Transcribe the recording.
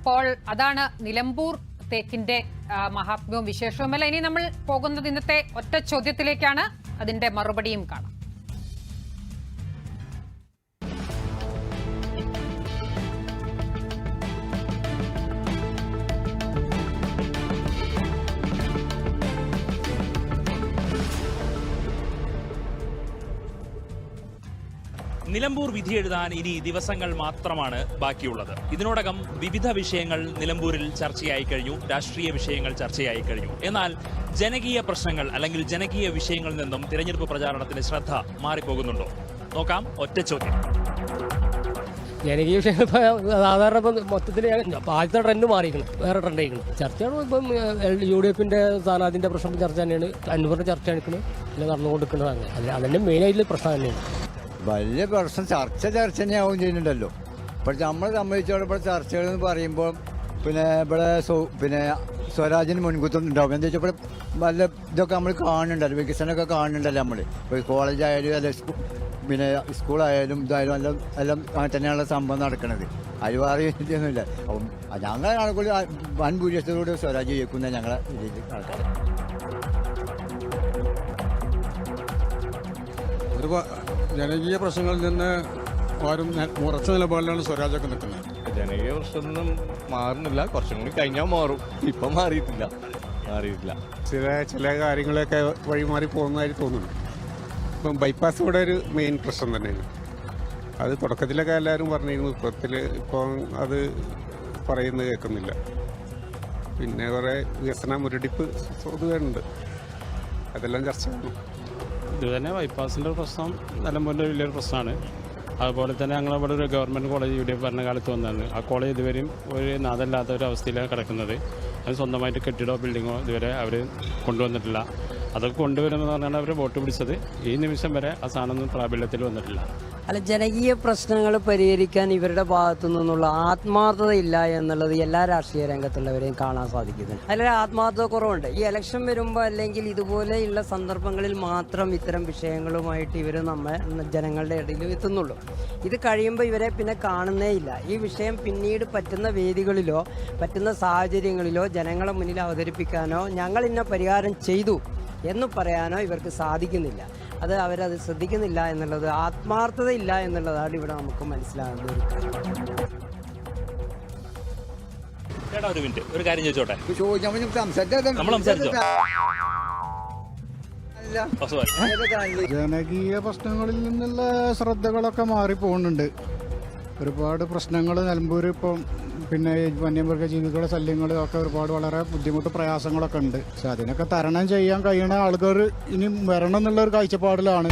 അപ്പോൾ അതാണ് നിലമ്പൂർ തേക്കിന്റെ മഹാത്മ്യവും വിശേഷവുമല്ല. ഇനി നമ്മൾ പോകുന്നത് ഇന്നത്തെ ഒറ്റ ചോദ്യത്തിലേക്കാണ്. അതിന്റെ മറുപടിയും കാണാം. നിലമ്പൂർ വിധി എഴുതാൻ ഇനി ദിവസങ്ങൾ മാത്രമാണ് ബാക്കിയുള്ളത്. ഇതിനോടകം വിവിധ വിഷയങ്ങൾ നിലമ്പൂരിൽ ചർച്ചയായി കഴിഞ്ഞു, രാഷ്ട്രീയ വിഷയങ്ങൾ ചർച്ചയായി കഴിഞ്ഞു. എന്നാൽ ജനകീയ പ്രശ്നങ്ങൾ അല്ലെങ്കിൽ ജനകീയ വിഷയങ്ങളിൽ നിന്നും തിരഞ്ഞെടുപ്പ് പ്രചാരണത്തിന് ശ്രദ്ധ മാറിപ്പോകുന്നുണ്ടോ? നോക്കാം ഒറ്റ ചോദ്യം. ജനകീയ വിഷയങ്ങൾ സാധാരണ ഇപ്പം മൊത്തത്തിൽ ആദ്യത്തെ ട്രെൻഡ് മാറിയിരിക്കണം, വേറെ ട്രെൻഡ് ആയിരിക്കണം. ചർച്ചയാണ് ഇപ്പം UDFിൻ്റെ സ്ഥാനാർത്ഥിൻ്റെ പ്രശ്നം ചർച്ച തന്നെയാണ്, അൻവറിൻ്റെ ചർച്ച എടുക്കുന്നത്, അല്ല നടന്നുകൊണ്ടിരിക്കുന്നതാണ്. അതിൻ്റെ മെയിനായിട്ടുള്ള പ്രശ്നം തന്നെയാണ്. വലിയ പ്രശ്നം ചർച്ച തന്നെയാവും ചെയ്യുന്നുണ്ടല്ലോ. ഇപ്പോൾ നമ്മളെ സംബന്ധിച്ചോളം ഇപ്പോൾ ചർച്ചകൾ എന്ന് പറയുമ്പോൾ ഇവിടെ സ്വരാജിന് മുൻകൂട്ടം ഉണ്ടാവും. എന്താ വെച്ചാൽ ഇവിടെ വല്ല ഇതൊക്കെ നമ്മൾ കാണുന്നുണ്ടല്ലോ, വികസനമൊക്കെ കാണുന്നുണ്ടല്ലോ. നമ്മൾ ഇപ്പോൾ കോളേജായാലും അല്ല സ്കൂളായാലും ഇതായാലും എല്ലാം അങ്ങനെ തന്നെയുള്ള സംഭവം നടക്കുന്നത്. അരിവാറി ഒന്നുമില്ല. അപ്പം ഞങ്ങളെ ആളുകൾ വൻ ഭൂരിപക്ഷത്തോട് സ്വരാജ് ജയിക്കുന്ന ഞങ്ങളെ രീതിയിൽ ആൾക്കാർ. ജനകീയ പ്രശ്നങ്ങളിൽ നിന്ന് ആരും ഉറച്ച നിലപാടിലാണ് സ്വരാജൊക്കെ നിൽക്കുന്നത്. ജനകീയ പ്രശ്നമൊന്നും മാറുന്നില്ല, കുറച്ചും കൂടി കഴിഞ്ഞാൽ മാറും. ഇപ്പം മാറിയിട്ടില്ല. ചില കാര്യങ്ങളൊക്കെ വഴിമാറി പോകുന്നതായി തോന്നുന്നു. ഇപ്പം ബൈപ്പാസ് ഇവിടെ ഒരു മെയിൻ പ്രശ്നം തന്നെയാണ്. അത് തുടക്കത്തിലൊക്കെ എല്ലാവരും പറഞ്ഞിരുന്നു, ഇപ്പം അത് പറയുന്നത് കേൾക്കുന്നില്ല. പിന്നെ കുറേ വികസന മുരടിപ്പ് പൊതുവെയുണ്ട്, അതെല്ലാം ചർച്ചയാണ്. ഇതുതന്നെ ബൈപ്പാസിൻ്റെ ഒരു പ്രശ്നം നിലമ്പൂരിൻ്റെ വലിയൊരു പ്രശ്നമാണ്. അതുപോലെ തന്നെ ഞങ്ങളിവിടെ ഒരു ഗവൺമെൻറ് കോളേജ് UDF ഭരണകാലത്ത് വന്നതാണ്. ആ കോളേജ് ഇതുവരെയും ഒരു നാഥമില്ലാത്ത ഒരു അവസ്ഥയിലാണ് കിടക്കുന്നത്. അത് സ്വന്തമായിട്ട് കെട്ടിടമോ ബിൽഡിങ്ങോ ഇതുവരെ അവർ കൊണ്ടുവന്നിട്ടില്ല. അതൊക്കെ കൊണ്ടുവരുമെന്ന് പറഞ്ഞാൽ അവർ വോട്ട് പിടിച്ചത്. ഈ നിമിഷം വരെ ആ സാധനമൊന്നും പ്രാബല്യത്തിൽ വന്നിട്ടില്ല. അല്ല, ജനകീയ പ്രശ്നങ്ങൾ പരിഹരിക്കാൻ ഇവരുടെ ഭാഗത്തു നിന്നുള്ള ആത്മാർത്ഥതയില്ല എന്നുള്ളത് എല്ലാ രാഷ്ട്രീയ രംഗത്തുള്ളവരെയും കാണാൻ സാധിക്കുന്നു. അതിലൊരു ആത്മാർത്ഥത കുറവുണ്ട്. ഈ ഇലക്ഷൻ വരുമ്പോൾ അല്ലെങ്കിൽ ഇതുപോലെയുള്ള സന്ദർഭങ്ങളിൽ മാത്രം ഇത്തരം വിഷയങ്ങളുമായിട്ട് ഇവർ ജനങ്ങളുടെ ഇടയിൽ എത്തുന്നുള്ളൂ. ഇത് കഴിയുമ്പോൾ ഇവരെ പിന്നെ കാണുന്നേ ഇല്ല. ഈ വിഷയം പിന്നീട് പറ്റുന്ന വേദികളിലോ പറ്റുന്ന സാഹചര്യങ്ങളിലോ ജനങ്ങളെ മുന്നിൽ അവതരിപ്പിക്കാനോ ഞങ്ങൾ ഇന്ന പരിഹാരം ചെയ്തു എന്ന് പറയാനോ ഇവർക്ക് സാധിക്കുന്നില്ല. അവരത് ശ്രദ്ധിക്കുന്നില്ല എന്നുള്ളത്, ആത്മാർത്ഥതയില്ല എന്നുള്ളതാണ് ഇവിടെ നമുക്ക് മനസ്സിലാകുന്ന ഒരു കാര്യം. ചേട്ടാ ഒരു മിനിറ്റ്, ഒരു കാര്യം ചോദിച്ചോട്ടെ. ജനകീയ പ്രശ്നങ്ങളിൽ നിന്നുള്ള ശ്രദ്ധകളൊക്കെ മാറിപ്പോകുന്നുണ്ട്. ഒരുപാട് പ്രശ്നങ്ങൾ നിലമ്പൂർ ഇപ്പം വന്യമൃഗജീവികളുടെ ശല്യങ്ങളും ഒക്കെ ഒരുപാട് വളരെ ബുദ്ധിമുട്ട് പ്രയാസങ്ങളൊക്കെ ഉണ്ട്. പക്ഷെ അതിനൊക്കെ തരണം ചെയ്യാൻ കഴിയുന്ന ആളുകൾ ഇനി വരണം എന്നുള്ളൊരു കാഴ്ചപ്പാടിലാണ്.